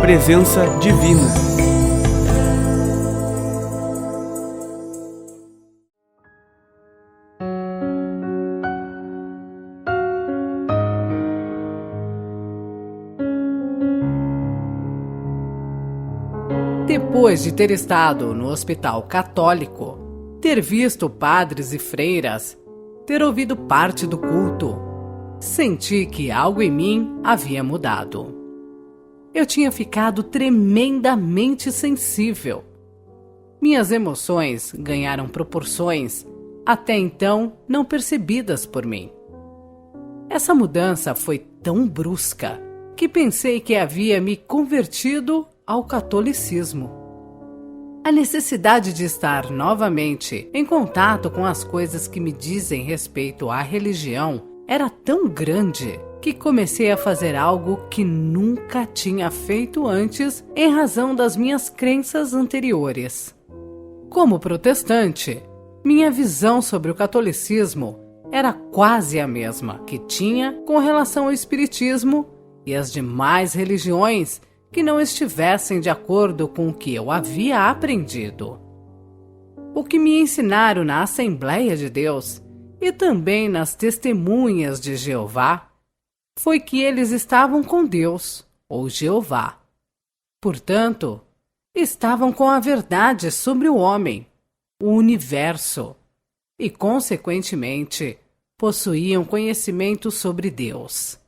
Presença divina. Depois de ter estado no hospital católico, ter visto padres e freiras, ter ouvido parte do culto, senti que algo em mim havia mudado. Eu tinha ficado tremendamente sensível. Minhas emoções ganharam proporções até então não percebidas por mim. Essa mudança foi tão brusca que pensei que havia me convertido ao catolicismo. A necessidade de estar novamente em contato com as coisas que me dizem respeito à religião era tão grande que comecei a fazer algo que nunca tinha feito antes em razão das minhas crenças anteriores. Como protestante, minha visão sobre o catolicismo era quase a mesma que tinha com relação ao espiritismo e as demais religiões que não estivessem de acordo com o que eu havia aprendido. O que me ensinaram na Assembleia de Deus e também nas Testemunhas de Jeová foi que eles estavam com Deus, ou Jeová. Portanto, estavam com a verdade sobre o homem, o universo, e, consequentemente, possuíam conhecimento sobre Deus.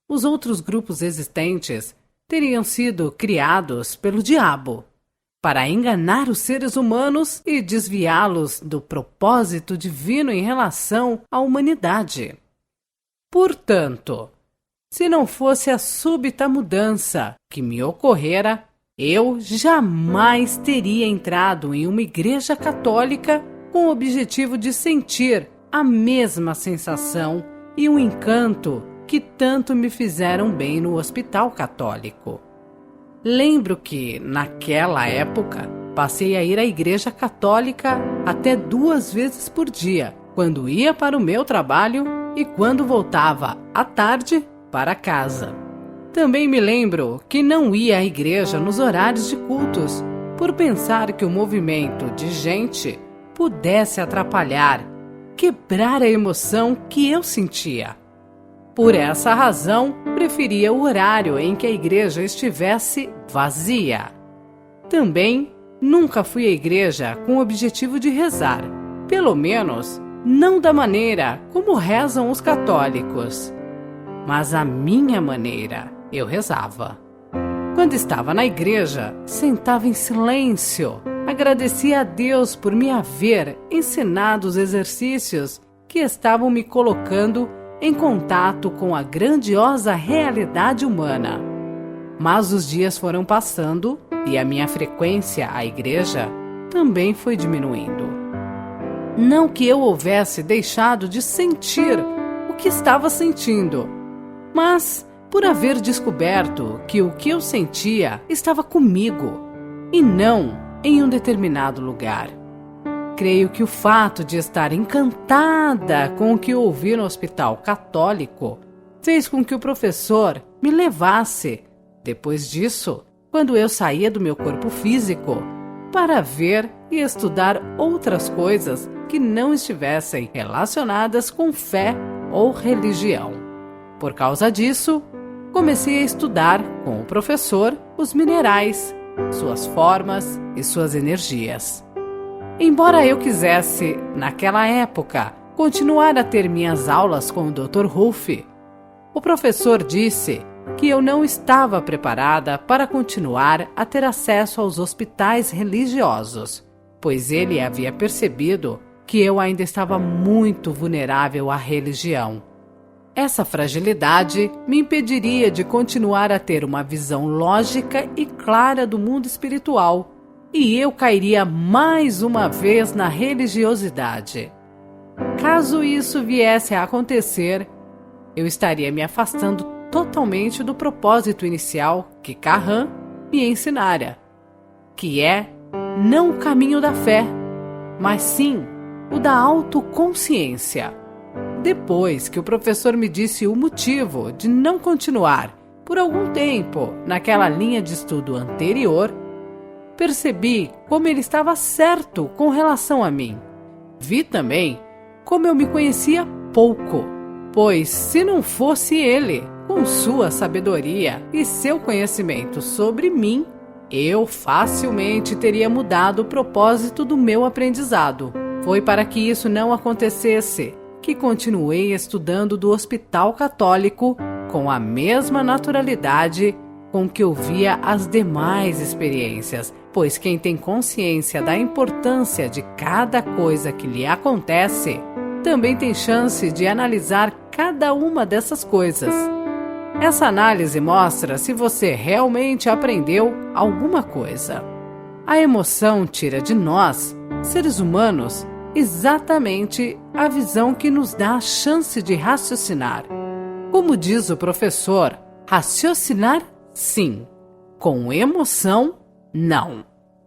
Os outros grupos existentes teriam sido criados pelo diabo, para enganar os seres humanos e desviá-los do propósito divino em relação à humanidade. Portanto, se não fosse a súbita mudança que me ocorrera, eu jamais teria entrado em uma igreja católica com o objetivo de sentir a mesma sensação e o encanto que tanto me fizeram bem no hospital católico. Lembro que, naquela época, passei a ir à igreja católica até 2 vezes por dia, quando ia para o meu trabalho e quando voltava à tarde para casa. Também me lembro que não ia à igreja nos horários de cultos, por pensar que o movimento de gente pudesse atrapalhar, quebrar a emoção que eu sentia. Por essa razão, preferia o horário em que a igreja estivesse vazia. Também nunca fui à igreja com o objetivo de rezar, pelo menos não da maneira como rezam os católicos, mas a minha maneira eu rezava. Quando estava na igreja, sentava em silêncio, agradecia a Deus por me haver ensinado os exercícios que estavam me colocando em contato com a grandiosa realidade humana. Mas os dias foram passando e a minha frequência à igreja também foi diminuindo. Não que eu houvesse deixado de sentir o que estava sentindo, mas por haver descoberto que o que eu sentia estava comigo e não em um determinado lugar. Creio que o fato de estar encantada com o que ouvi no hospital católico fez com que o professor me levasse, depois disso, quando eu saía do meu corpo físico, para ver e estudar outras coisas que não estivessem relacionadas com fé ou religião. Por causa disso, comecei a estudar com o professor os minerais, suas formas e suas energias. Embora eu quisesse, naquela época, continuar a ter minhas aulas com o Dr. Ruff, o professor disse que eu não estava preparada para continuar a ter acesso aos hospitais religiosos, pois ele havia percebido que eu ainda estava muito vulnerável à religião. Essa fragilidade me impediria de continuar a ter uma visão lógica e clara do mundo espiritual, e eu cairia mais uma vez na religiosidade. Caso isso viesse a acontecer, eu estaria me afastando totalmente do propósito inicial que Carran me ensinara, que é não o caminho da fé, mas sim o da autoconsciência. Depois que o professor me disse o motivo de não continuar por algum tempo naquela linha de estudo anterior, percebi como ele estava certo com relação a mim. Vi também como eu me conhecia pouco, pois se não fosse ele, com sua sabedoria e seu conhecimento sobre mim, eu facilmente teria mudado o propósito do meu aprendizado. Foi para que isso não acontecesse que continuei estudando do Hospital Católico com a mesma naturalidade com que eu via as demais experiências, pois quem tem consciência da importância de cada coisa que lhe acontece, também tem chance de analisar cada uma dessas coisas. Essa análise mostra se você realmente aprendeu alguma coisa. A emoção tira de nós, seres humanos, exatamente a visão que nos dá a chance de raciocinar. Como diz o professor, raciocinar, sim. Com emoção, não.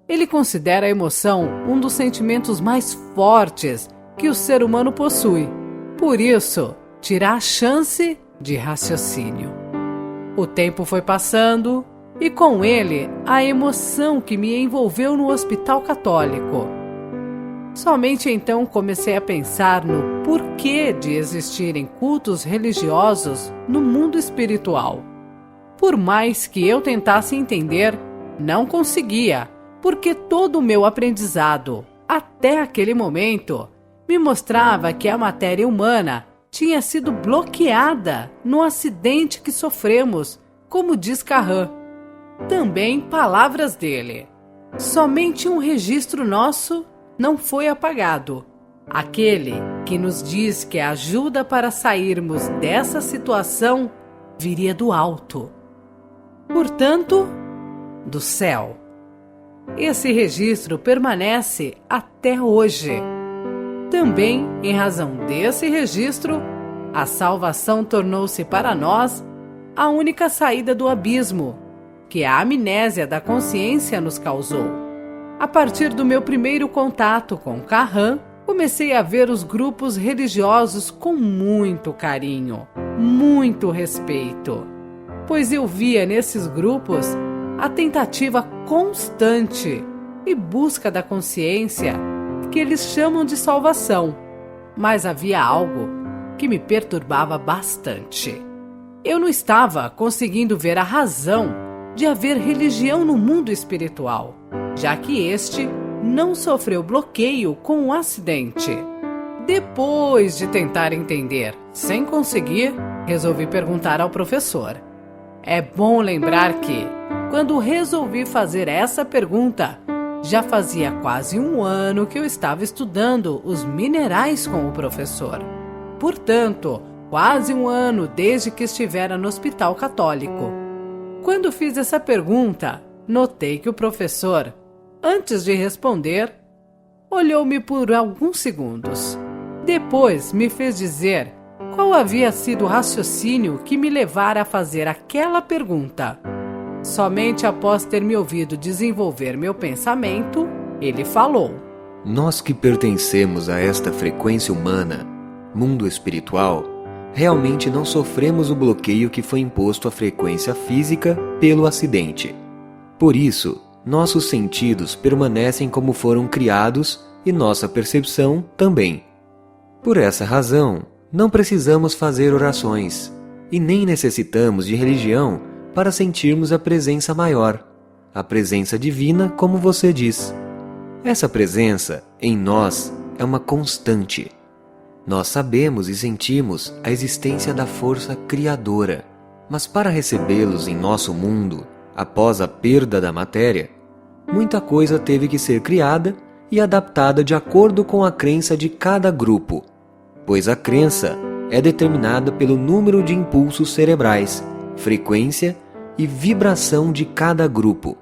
Ele considera a emoção um dos sentimentos mais fortes que o ser humano possui. Por isso, tira a chance de raciocínio. O tempo foi passando e com ele a emoção que me envolveu no Hospital Católico. Somente então comecei a pensar no porquê de existirem cultos religiosos no mundo espiritual. Por mais que eu tentasse entender, não conseguia, porque todo o meu aprendizado, até aquele momento, me mostrava que a matéria humana tinha sido bloqueada no acidente que sofremos, como diz Carran. Também palavras dele. Somente um registro nosso não foi apagado. Aquele que nos diz que a ajuda para sairmos dessa situação viria do alto. Portanto, do céu. Esse registro permanece até hoje. Também, em razão desse registro, a salvação tornou-se para nós a única saída do abismo que a amnésia da consciência nos causou. A partir do meu primeiro contato com Carran, comecei a ver os grupos religiosos com muito carinho, muito respeito, pois eu via nesses grupos a tentativa constante e busca da consciência que eles chamam de salvação. Mas havia algo que me perturbava bastante. Eu não estava conseguindo ver a razão de haver religião no mundo espiritual, já que este não sofreu bloqueio com o acidente. Depois de tentar entender, sem conseguir, resolvi perguntar ao professor. É bom lembrar que, quando resolvi fazer essa pergunta, já fazia quase um ano que eu estava estudando os minerais com o professor. Portanto, quase um ano desde que estivera no Hospital Católico. Quando fiz essa pergunta, notei que o professor, antes de responder, olhou-me por alguns segundos. Depois me fez dizer qual havia sido o raciocínio que me levara a fazer aquela pergunta. Somente após ter me ouvido desenvolver meu pensamento, ele falou: Nós que pertencemos a esta frequência humana, mundo espiritual, realmente não sofremos o bloqueio que foi imposto à frequência física pelo acidente. Por isso, nossos sentidos permanecem como foram criados e nossa percepção também. Por essa razão, não precisamos fazer orações e nem necessitamos de religião para sentirmos a presença maior, a presença divina, como você diz. Essa presença, em nós, é uma constante. Nós sabemos e sentimos a existência da força criadora, mas para recebê-los em nosso mundo, após a perda da matéria, muita coisa teve que ser criada e adaptada de acordo com a crença de cada grupo, pois a crença é determinada pelo número de impulsos cerebrais, frequência e vibração de cada grupo.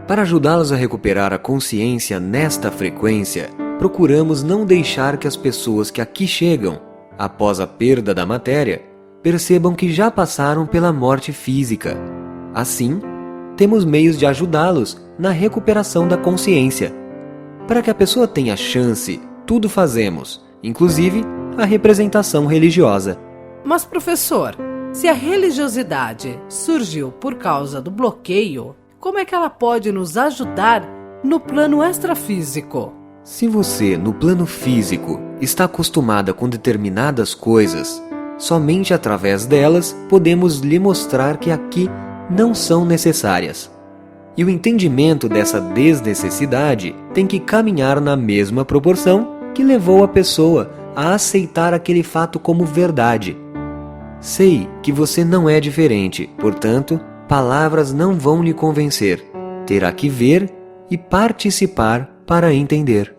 Para ajudá-los a recuperar a consciência nesta frequência, procuramos não deixar que as pessoas que aqui chegam, após a perda da matéria, percebam que já passaram pela morte física. Assim, temos meios de ajudá-los na recuperação da consciência. Para que a pessoa tenha chance, tudo fazemos, inclusive a representação religiosa. Mas, professor, se a religiosidade surgiu por causa do bloqueio, como é que ela pode nos ajudar no plano extrafísico? Se você, no plano físico, está acostumada com determinadas coisas, somente através delas podemos lhe mostrar que aqui não são necessárias. E o entendimento dessa desnecessidade tem que caminhar na mesma proporção que levou a pessoa a aceitar aquele fato como verdade. Sei que você não é diferente, portanto, palavras não vão lhe convencer. Terá que ver e participar para entender.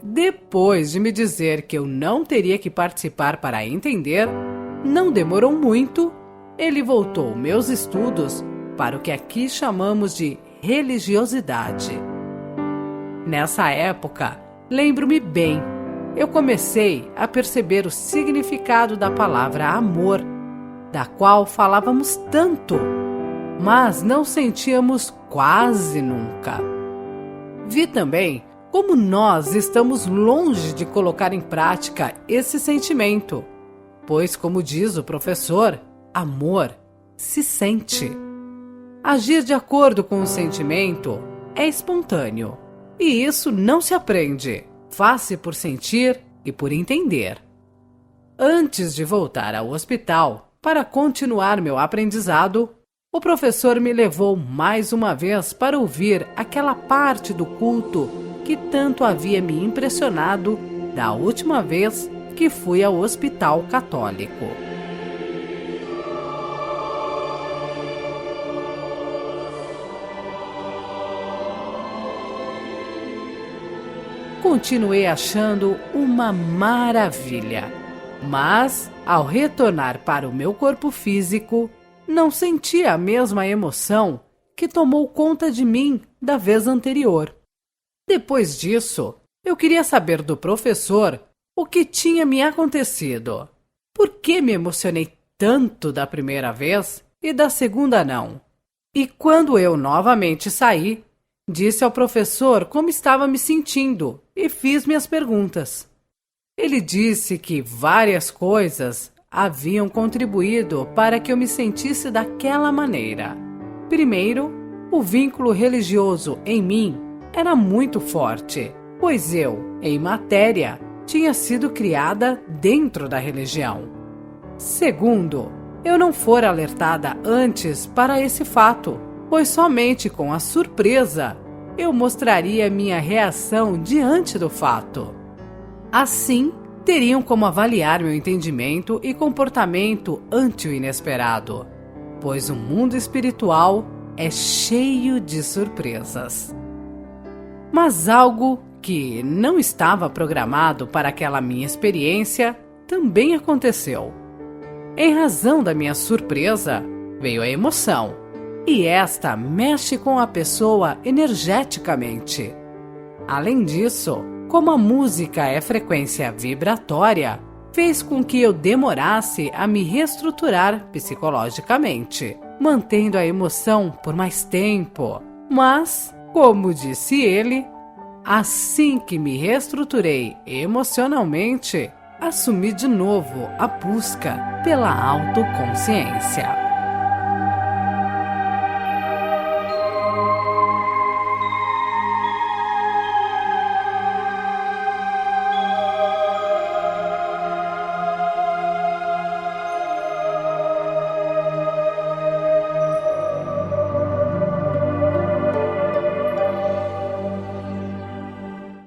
Depois de me dizer que eu não teria que participar para entender, não demorou muito, ele voltou meus estudos para o que aqui chamamos de religiosidade. Nessa época, lembro-me bem, eu comecei a perceber o significado da palavra amor, da qual falávamos tanto, mas não sentíamos quase nunca. Vi também como nós estamos longe de colocar em prática esse sentimento, pois, como diz o professor, amor se sente. Agir de acordo com o sentimento é espontâneo, e isso não se aprende, faz-se por sentir e por entender. Antes de voltar ao hospital para continuar meu aprendizado, o professor me levou mais uma vez para ouvir aquela parte do culto que tanto havia me impressionado da última vez que fui ao hospital católico. Continuei achando uma maravilha, mas, ao retornar para o meu corpo físico, não senti a mesma emoção que tomou conta de mim da vez anterior. Depois disso, eu queria saber do professor o que tinha me acontecido. Por que me emocionei tanto da primeira vez e da segunda não? E quando eu novamente saí, disse ao professor como estava me sentindo e fiz minhas perguntas. Ele disse que várias coisas haviam contribuído para que eu me sentisse daquela maneira. Primeiro, o vínculo religioso em mim era muito forte, pois eu, em matéria, tinha sido criada dentro da religião. Segundo, eu não fora alertada antes para esse fato, pois somente com a surpresa eu mostraria minha reação diante do fato. Assim, teriam como avaliar meu entendimento e comportamento ante o inesperado, pois o mundo espiritual é cheio de surpresas. Mas algo que não estava programado para aquela minha experiência também aconteceu. Em razão da minha surpresa, veio a emoção, e esta mexe com a pessoa energeticamente. Além disso, como a música é frequência vibratória, fez com que eu demorasse a me reestruturar psicologicamente, mantendo a emoção por mais tempo. Mas, como disse ele, assim que me reestruturei emocionalmente, assumi de novo a busca pela autoconsciência.